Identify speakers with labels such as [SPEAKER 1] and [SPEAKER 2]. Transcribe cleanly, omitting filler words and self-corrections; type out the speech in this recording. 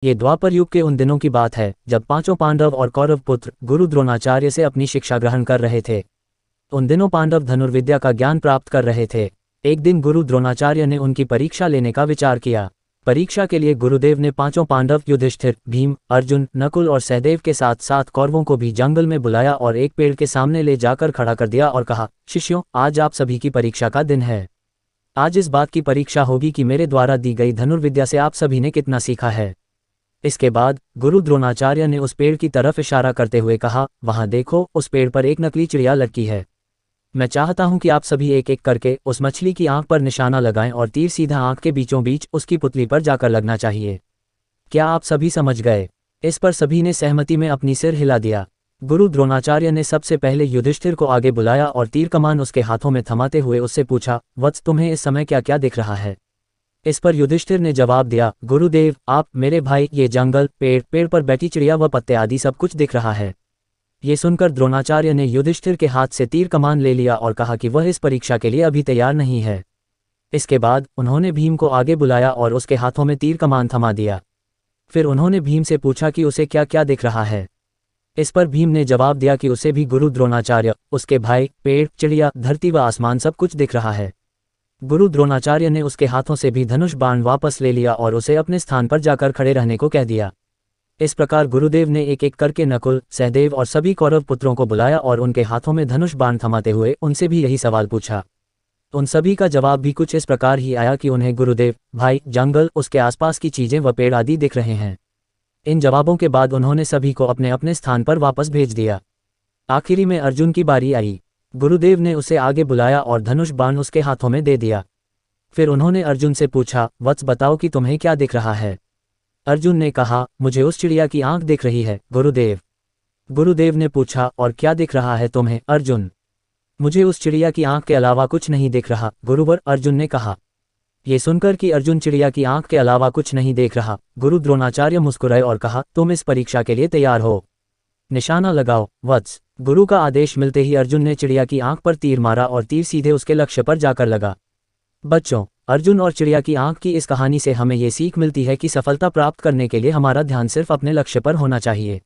[SPEAKER 1] ये द्वापर युग के उन दिनों की बात है जब पांचों पांडव और कौरव पुत्र गुरु द्रोणाचार्य से अपनी शिक्षा ग्रहण कर रहे थे। उन दिनों पांडव धनुर्विद्या का ज्ञान प्राप्त कर रहे थे। एक दिन गुरु द्रोणाचार्य ने उनकी परीक्षा लेने का विचार किया। परीक्षा के लिए गुरुदेव ने पांचों पांडव युधिष्ठिर, भीम, अर्जुन, नकुल और सहदेव के साथ साथ कौरवों को भी जंगल में बुलाया और एक पेड़ के सामने ले जाकर खड़ा कर दिया और कहा, शिष्यों, आज आप सभी की परीक्षा का दिन है। आज इस बात की परीक्षा होगी कि मेरे द्वारा दी गई धनुर्विद्या से आप सभी ने कितना सीखा है। इसके बाद गुरु द्रोणाचार्य ने उस पेड़ की तरफ इशारा करते हुए कहा, वहां देखो, उस पेड़ पर एक नकली चिड़िया लटकी है। मैं चाहता हूं कि आप सभी एक एक करके उस मछली की आंख पर निशाना लगाएं और तीर सीधा आंख के बीचों बीच उसकी पुतली पर जाकर लगना चाहिए। क्या आप सभी समझ गए? इस पर सभी ने सहमति में अपनी सिर हिला दिया। गुरु द्रोणाचार्य ने सबसे पहले युधिष्ठिर को आगे बुलाया और तीर कमान उसके हाथों में थमाते हुए उससे पूछा, वत्स, तुम्हें इस समय क्या क्या दिख रहा है? इस पर युधिष्ठिर ने जवाब दिया, गुरुदेव, आप, मेरे भाई, ये जंगल, पेड़ पर बैठी चिड़िया व पत्ते आदि सब कुछ दिख रहा है। ये सुनकर द्रोणाचार्य ने युधिष्ठिर के हाथ से तीर कमान ले लिया और कहा कि वह इस परीक्षा के लिए अभी तैयार नहीं है। इसके बाद उन्होंने भीम को आगे बुलाया और उसके हाथों में तीर कमान थमा दिया। फिर उन्होंने भीम से पूछा कि उसे क्या क्या दिख रहा है। इस पर भीम ने जवाब दिया कि उसे भी गुरु द्रोणाचार्य, उसके भाई, पेड़, चिड़िया, धरती व आसमान सब कुछ दिख रहा है। गुरु द्रोणाचार्य ने उसके हाथों से भी धनुष बाण वापस ले लिया और उसे अपने स्थान पर जाकर खड़े रहने को कह दिया। इस प्रकार गुरुदेव ने एक एक करके नकुल, सहदेव और सभी कौरव पुत्रों को बुलाया और उनके हाथों में धनुष बाण थमाते हुए उनसे भी यही सवाल पूछा। उन सभी का जवाब भी कुछ इस प्रकार ही आया कि उन्हें गुरुदेव, भाई, जंगल, उसके आसपास की चीजें व पेड़ आदि दिख रहे हैं। इन जवाबों के बाद उन्होंने सभी को अपने अपने स्थान पर वापस भेज दिया। आखिरी में अर्जुन की बारी आई। गुरुदेव ने उसे आगे बुलाया और धनुष बाण उसके हाथों में दे दिया। फिर उन्होंने अर्जुन से पूछा, वत्स, बताओ कि तुम्हें क्या दिख रहा है? अर्जुन ने कहा, मुझे उस चिड़िया की आंख दिख रही है, गुरुदेव। गुरुदेव ने पूछा, और क्या दिख रहा है तुम्हें, अर्जुन? मुझे उस चिड़िया की आंख के अलावा कुछ नहीं दिख रहा, गुरुवर, अर्जुन ने कहा। ये सुनकर कि अर्जुन चिड़िया की आंख के अलावा कुछ नहीं देख रहा, गुरु द्रोणाचार्य मुस्कुराए और कहा, तुम इस परीक्षा के लिए तैयार हो? निशाना लगाओ, वत्स। गुरु का आदेश मिलते ही अर्जुन ने चिड़िया की आंख पर तीर मारा और तीर सीधे उसके लक्ष्य पर जाकर लगा। बच्चों, अर्जुन और चिड़िया की आंख की इस कहानी से हमें ये सीख मिलती है कि सफलता प्राप्त करने के लिए हमारा ध्यान सिर्फ अपने लक्ष्य पर होना चाहिए।